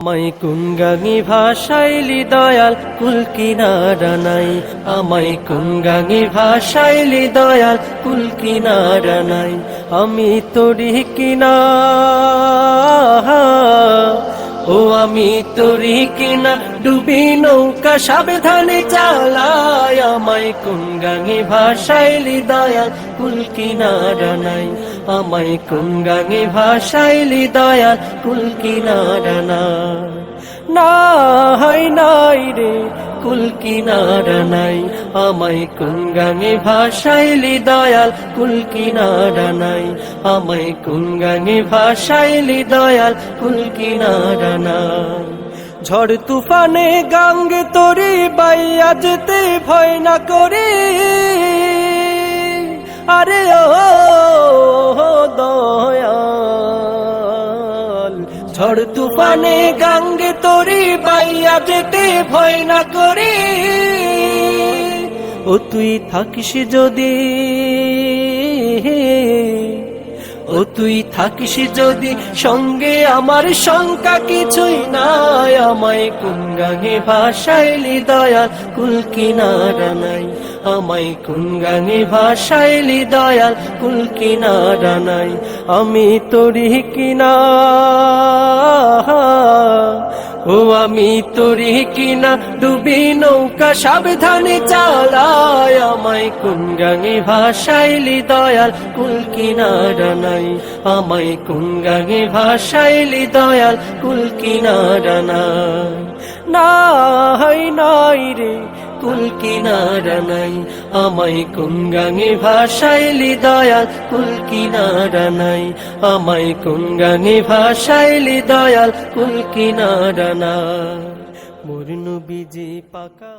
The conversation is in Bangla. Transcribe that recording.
আমায় কুঙ্গাঙ্গি ভাষাইলি দয়াল কুল কিনারা নাই, আমায় কুঙ্গাঙ্গি ভাষাইলি দয়াল কুল কিনারা নাই। আমি তোরি কিনা, ও আমি তোরি কিনা ডুবি নৌকা সাবধানে চালাই। আমায় কুঙ্গাঙ্গি ভাষাইলি দয়াল কুল কিনারা নাই, আমায় কুঙ্গাঙ্গি ভাষাইলি দয়াল কুল কিনারা নাই। নাই রে কুল কিনারা নাই, আমায় কুঙ্গাঙ্গি ভাষাইলি দয়াল কুল কিনারা নাই, আমায় কুঙ্গাঙ্গি ভাষাইলি দয়াল কুল কিনারা নাই। ঝড় তুফানে গাঙ্গে তোরে বাইয়া যেতে ভয় না করে, আরে ও দয়াল। ঝড় তুফানে গাঙ্গে তোরে বাইয়া যেতে ভয় না করে, ও তুই থাকিস যদি, ও তুই থাকিস যদি সঙ্গে আমার শঙ্কা কিছুই নাই। আমায় কুঙ্গাঙ্গি ভাষাইলি দয়াল কুল কিনারা নাই, আমায় কুঙ্গাঙ্গি ভাষাইলি দয়াল কুল কিনারা নাই। আমি তোরি কিনা, ও আমি তোরি কিনা ডুবি নৌকা সাবধানে চালাই। আমায় কুঙ্গাঙ্গি ভাষাইলি দয়াল কুল কিনারা নাই, আমায় কুঙ্গাঙ্গি ভাষাইলি দয়াল কুল কিনারা নাই। নাই রে কুল কিনারা নাই, আমায় কুঙ্গাঙ্গি ভাষাইলি দয়াল কুল কিনারা নাই, আমায় কুঙ্গাঙ্গি ভাষাইলি দয়াল কুল কিনারা নাই। মোর নবীজি পাকা